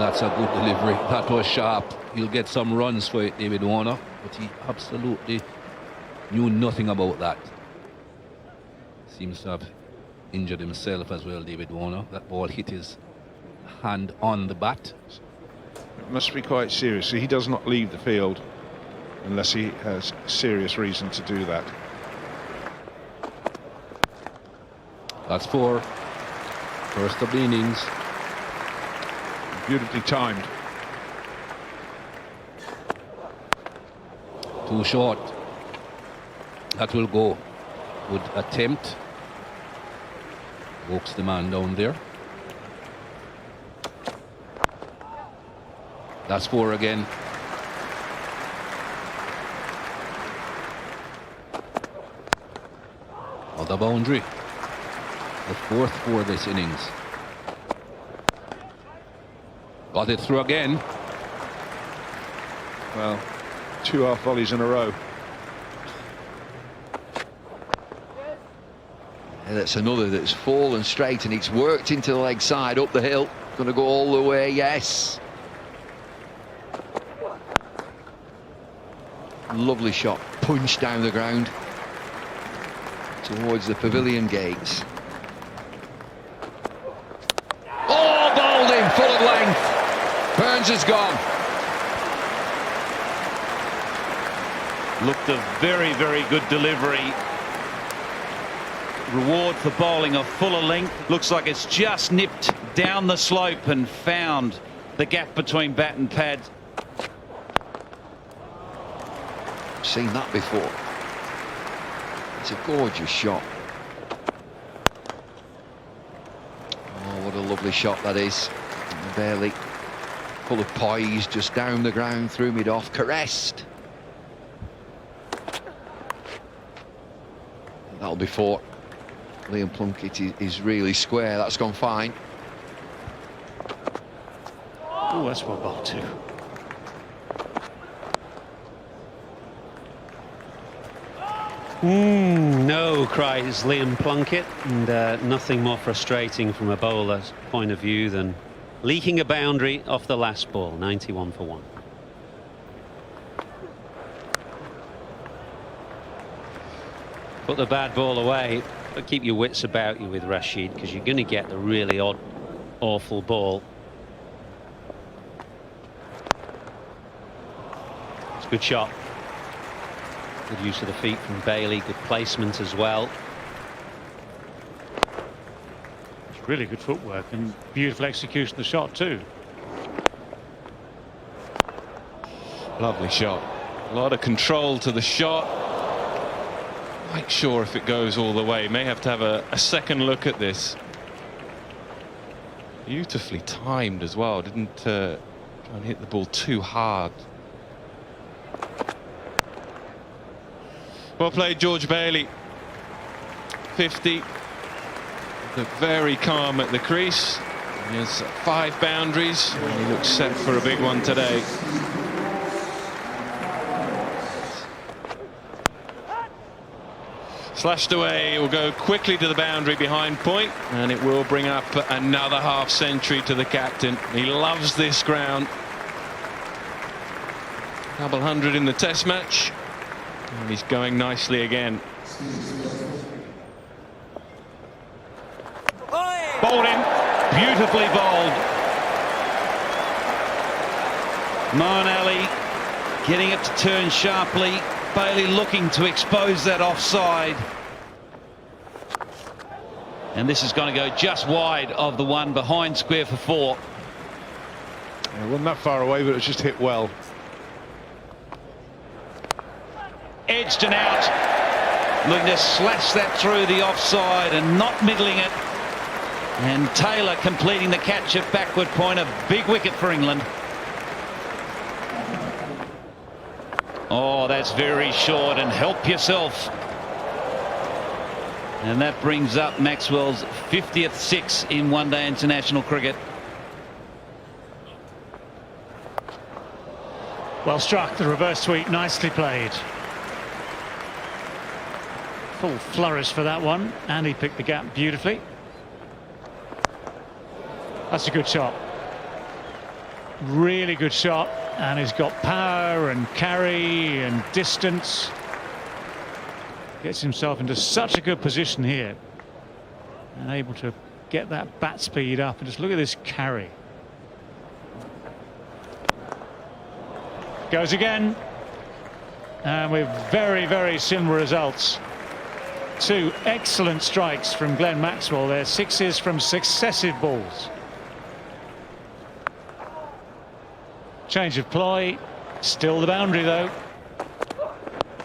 That's a good delivery. That was sharp. He'll get some runs for it, David Warner, but he absolutely knew nothing about that. Seems to have injured himself as well, David Warner. That ball hit his hand on the bat. It must be quite serious. He does not leave the field unless he has serious reason to do that. That's 4. First of the innings. Beautifully timed. Too short. That will go. Good attempt. Walks the man down there. That's 4 again. On the boundary. The 4th for this innings. Got it through again. Well, 2 half volleys in a row. And that's another that's fallen straight, and it's worked into the leg side up the hill. Going to go all the way, yes. Lovely shot, punched down the ground towards the pavilion gates. Oh, bowled in full of length. Burns has gone. Looked a very, very good delivery. Reward for bowling a fuller length. Looks like it's just nipped down the slope and found the gap between bat and pad. Seen that before. It's a gorgeous shot. Oh, what a lovely shot that is. Barely full of poise, just down the ground, threw mid off, caressed. That'll be 4. Liam Plunkett is really square. That's gone fine. Oh, that's well bowled too. No, cries Liam Plunkett, and nothing more frustrating from a bowler's point of view than leaking a boundary off the last ball. 91 for 1. Put the bad ball away, but keep your wits about you with Rashid, because you're going to get the really odd, awful ball. It's a good shot. Good use of the feet from Bailey, good placement as well. It's really good footwork and beautiful execution of the shot too. Lovely shot. A lot of control to the shot. Quite sure if it goes all the way. May have to have a second look at this. Beautifully timed as well. Didn't try and hit the ball too hard. Well played, George Bailey. 50. Looked very calm at the crease. He has 5 boundaries, and he looks set for a big one today. Slashed away. It will go quickly to the boundary behind point, and it will bring up another half century to the captain. He loves this ground. Double 100 in the Test match. And he's going nicely again. Bowled in, beautifully bowled. Moeen Ali getting it to turn sharply. Bailey looking to expose that offside. And this is going to go just wide of the one behind square for 4. It wasn't that far away, but it was just hit well. Edged and out. Looking to slash that through the offside and not middling it. And Taylor completing the catch at backward point. A big wicket for England. Oh, that's very short, and help yourself. And that brings up Maxwell's 50th 6 in one-day international cricket. Well struck, the reverse sweep, nicely played. Full flourish for that one, and he picked the gap beautifully. That's a good shot. really good shot, and he's got power and carry and distance. Gets himself into such a good position here and able to get that bat speed up. And just look at this carry. Goes again, and with very, very similar results. 2 excellent strikes from Glenn Maxwell there, 6s from successive balls. Change of ploy, still the boundary though.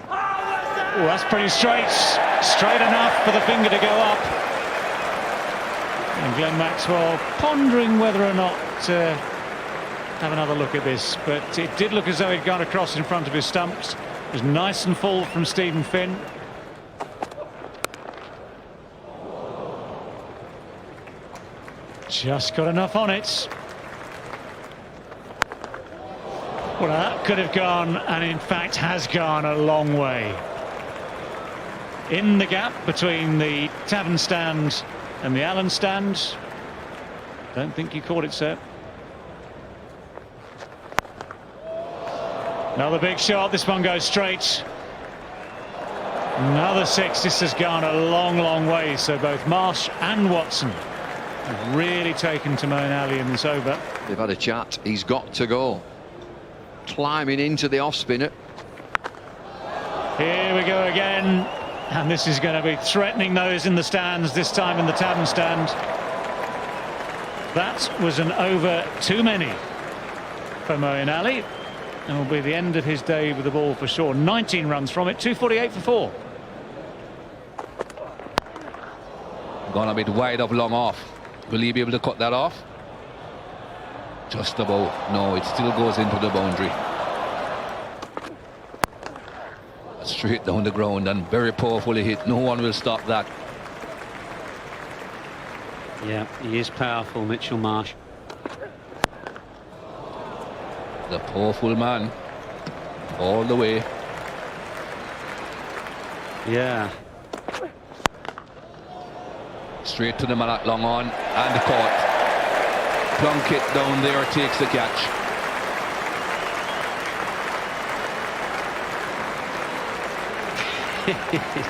Oh, that's pretty straight enough for the finger to go up. And Glenn Maxwell pondering whether or not to have another look at this, but it did look as though he'd gone across in front of his stumps. It was nice and full from Stephen Finn. Just got enough on it. Well, that could have gone, and in fact has gone, a long way. In the gap between the Tavern stand and the Allen stand. Don't think you caught it, sir. Another big shot. This one goes straight. Another 6. This has gone a long, long way. So both Marsh and Watson have really taken to Moeen Ali in this over. They've had a chat. He's got to go. Climbing into the off spinner. Here we go again. And this is going to be threatening those in the stands, this time in the Tavern stand. That was an over too many for Moeen Ali. And will be the end of his day with the ball for sure. 19 runs from it, 248 for 4. Gone a bit wide of long off. Will he be able to cut that off? Just about. No, it still goes into the boundary. Straight down the ground and very powerfully hit. No one will stop that. Yeah, he is powerful, Mitchell Marsh. The powerful man. All the way. Yeah. Straight to the man at long on and caught. Plunkett down there takes the catch.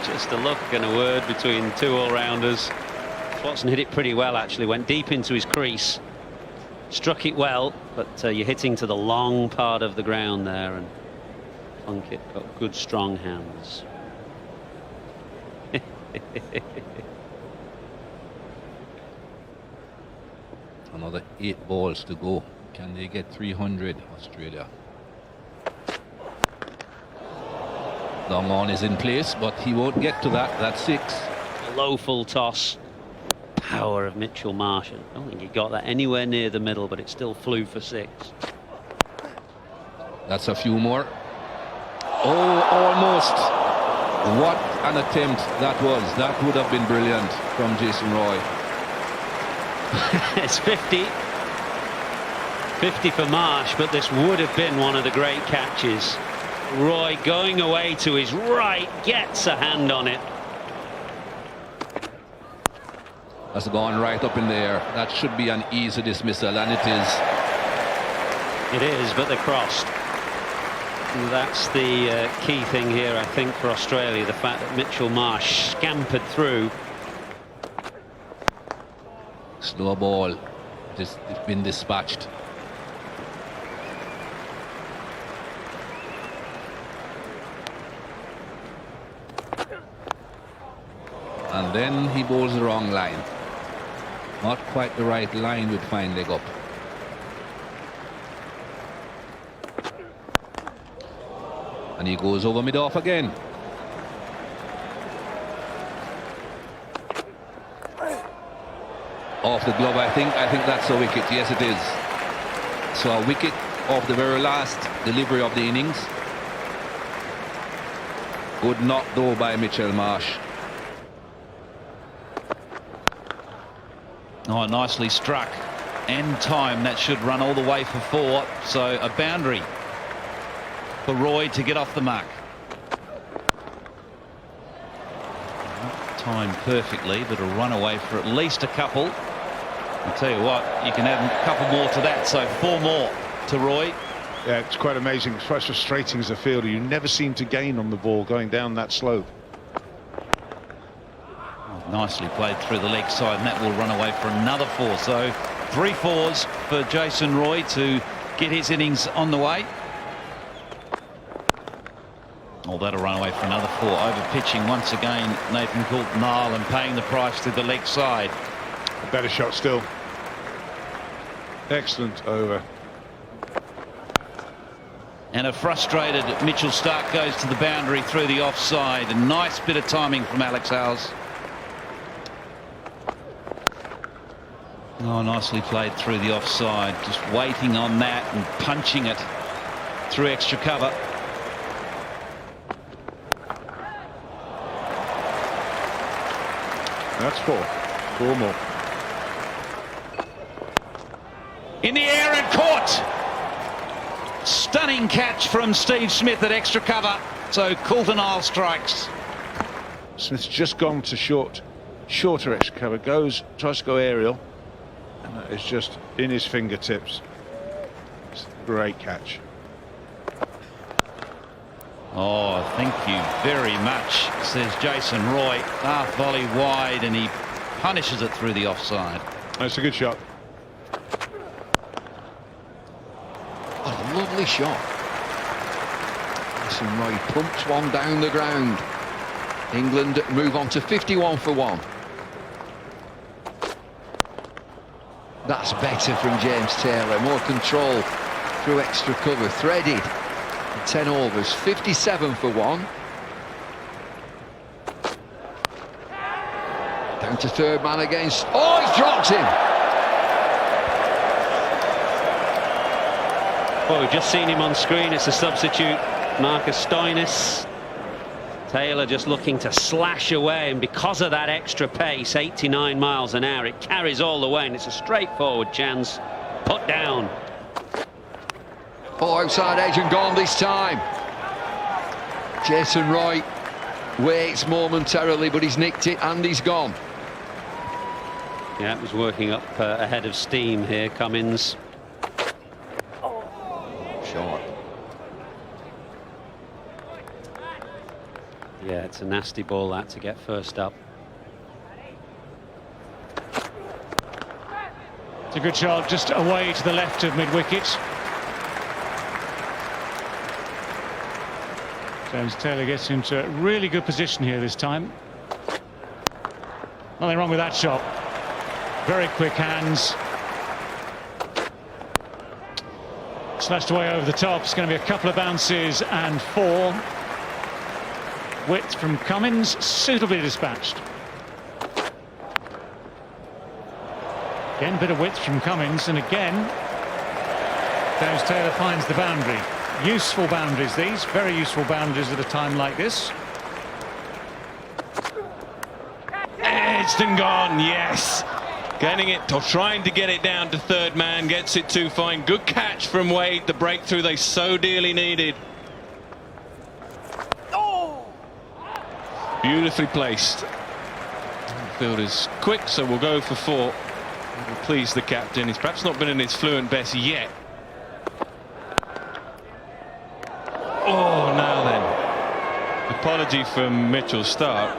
Just a look and a word between 2 all-rounders. Watson hit it pretty well, actually. Went deep into his crease. Struck it well, but you're hitting to the long part of the ground there, and Plunkett got good, strong hands. Another 8 balls to go. Can they get 300, Australia? Long on is in place, but he won't get to that. That's 6. Low full toss. Power of Mitchell Marsh. I don't think he got that anywhere near the middle, but it still flew for 6. That's a few more. Oh, almost. What an attempt that was. That would have been brilliant from Jason Roy. It's 50. 50 for Marsh, but this would have been one of the great catches. Roy going away to his right, gets a hand on it. That's gone right up in the air. That should be an easy dismissal, and it is. It is, but they crossed. And that's the key thing here, I think, for Australia. The fact that Mitchell Marsh scampered through. Slow ball. It's been dispatched. And then he bowls the wrong line. Not quite the right line with fine leg up. And he goes over mid-off again. Off the glove, I think. I think that's a wicket. Yes, it is. So a wicket off the very last delivery of the innings. Good knock though by Mitchell Marsh. Oh, nicely struck. And time. That should run all the way for 4. So a boundary for Roy to get off the mark. Timed perfectly, but a run away for at least a couple. I'll tell you what, you can add a couple more to that, so 4 more. to Roy. Yeah, it's quite amazing. It's quite frustrating as a fielder. You never seem to gain on the ball going down that slope. Nicely played through the leg side, and that will run away for another 4. So 3 fours for Jason Roy to get his innings on the way. Oh, that'll run away for another 4. Over pitching once again, Nathan Coulter-Nile, and paying the price to the leg side. A better shot still. Excellent over. And a frustrated Mitchell Starc goes to the boundary through the offside. A nice bit of timing from Alex Howes. Oh, nicely played through the offside. Just waiting on that and punching it through extra cover. That's 4. 4 more. In the air and caught. Stunning catch from Steve Smith at extra cover. So Coulter-Nile strikes. Smith's just gone to shorter extra cover. Tries to go aerial. And that is just in his fingertips. It's a great catch. Oh, thank you very much, says Jason Roy. Half volley wide, and he punishes it through the offside. That's a good shot. What a lovely shot. Jason Roy pumps one down the ground. England move on to 51 for 1. That's better from James Taylor. More control through extra cover. Threaded. 10 overs. 57 for 1. Down to third man against... Oh, he's dropped him! Well, we've just seen him on screen. It's a substitute, Marcus Stoinis. Taylor just looking to slash away, and because of that extra pace, 89 miles an hour, it carries all the way, and it's a straightforward chance. Put down. Oh, outside edge and gone this time. Jason Roy waits momentarily, but he's nicked it and he's gone. Yeah, it was working up ahead of steam here, Cummins. Short. Yeah, it's a nasty ball, that, to get first up. It's a good shot, just away to the left of mid-wicket. James Taylor gets into a really good position here this time. Nothing wrong with that shot. Very quick hands. Slashed away over the top. It's going to be a couple of bounces and 4. Width from Cummins, suitably dispatched. Again, bit of width from Cummins, and again, James Taylor finds the boundary. Useful boundaries, these. Very useful boundaries at a time like this. Edged and gone, yes. Getting it, or trying to get it down to third man, gets it too fine. Good catch from Wade, the breakthrough they so dearly needed. Beautifully placed. The field is quick, so we'll go for 4. It'll please the captain. He's perhaps not been in his fluent best yet. Oh, now then. Apology from Mitchell Starc.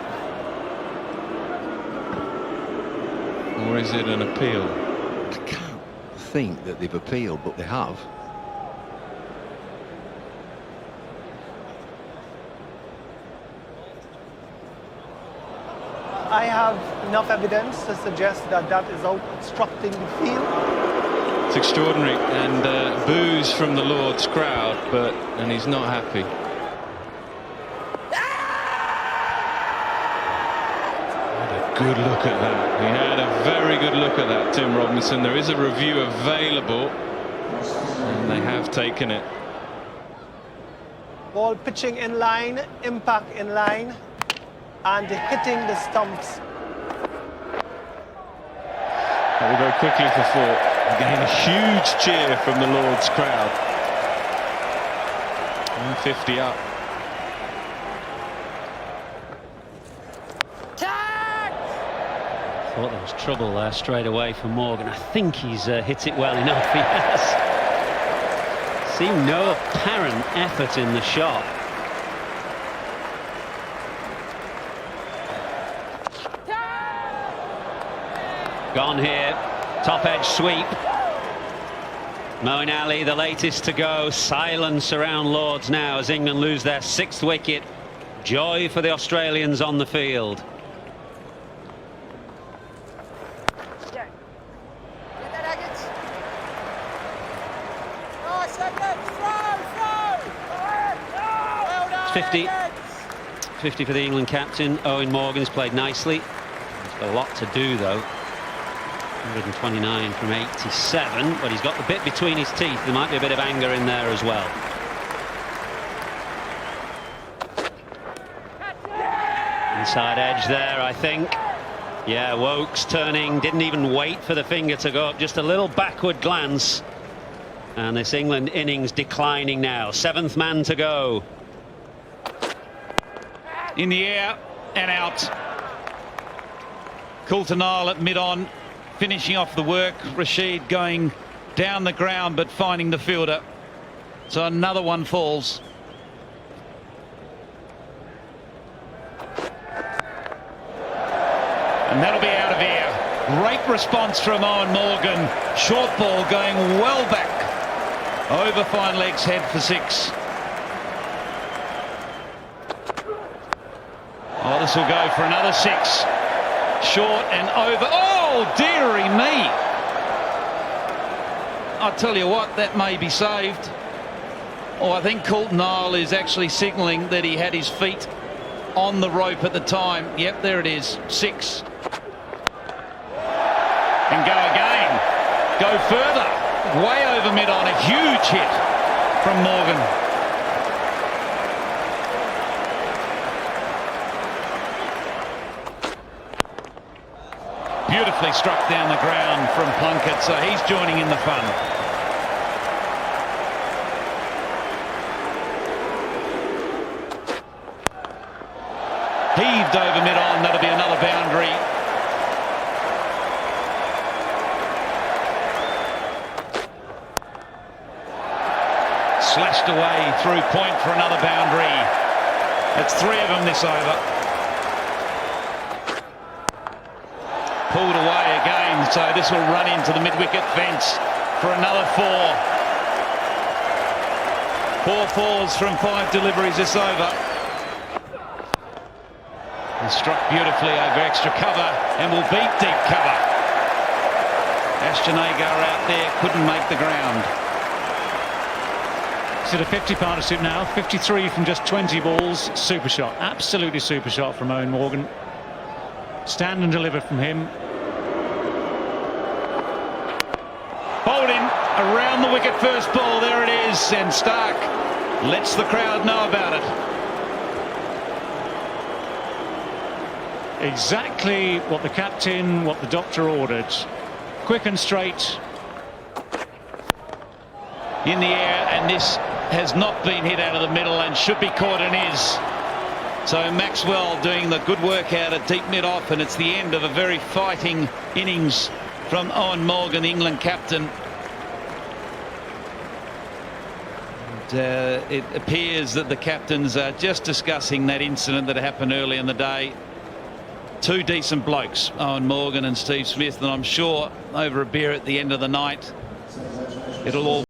Or is it an appeal? I can't think that they've appealed, but they have. I have enough evidence to suggest that that is out obstructing the field. It's extraordinary, and boos from the Lord's crowd, and he's not happy. Had a good look at that. He had a very good look at that, Tim Robinson. There is a review available, and they have taken it. Ball pitching in line, impact in line, and hitting the stumps. That will go quickly for 4. Again, a huge cheer from the Lord's crowd. 150 up. Thought there was trouble there straight away for Morgan. I think he's hit it well enough. He has. seemed no apparent effort in the shot. Gone here, top edge sweep. Moeen Ali, the latest to go. Silence around Lords now as England lose their 6th wicket. Joy for the Australians on the field. It's 50 for the England captain. Eoin Morgan's played nicely. He's got a lot to do though. 129 from 87, but he's got the bit between his teeth. There might be a bit of anger in there as well. Inside edge there, I think. Yeah, Woakes turning, didn't even wait for the finger to go up, just a little backward glance. And this England innings declining now. 7th man to go. In the air and out. Coulter-Nile at mid-on, finishing off the work. Rashid going down the ground but finding the fielder. So another one falls. And that'll be out of air. Great response from Eoin Morgan. Short ball going well back over fine legs head for 6. Oh, this will go for another 6. Short and over. Oh, dearie me. I'll tell you what, that may be saved. Oh, I think Coulter-Nile is actually signalling that he had his feet on the rope at the time. Yep, there it is. 6. And go again. Go further. Way over mid-on. A huge hit from Morgan. Beautifully struck down the ground from Plunkett, so he's joining in the fun. Heaved over mid-on, that'll be another boundary. Slashed away through point for another boundary. That's 3 of them this over. Pulled away again, so this will run into the mid-wicket fence for another 4. 4 fours from 5 deliveries this over. And struck beautifully over extra cover and will beat deep cover. Ashton Agar out there couldn't make the ground. It's at a 50 partnership now, 53 from just 20 balls. Super shot, absolutely super shot from Eoin Morgan. Stand and deliver from him. Bowled in around the wicket first ball. There it is, and Stark lets the crowd know about it. Exactly what the captain, what the doctor ordered. Quick and straight. In the air, and this has not been hit out of the middle and should be caught and is. So Maxwell doing the good work out at deep mid-off, and it's the end of a very fighting innings from Eoin Morgan, the England captain. And, it appears that the captains are just discussing that incident that happened early in the day. 2 decent blokes, Eoin Morgan and Steve Smith, and I'm sure over a beer at the end of the night it'll all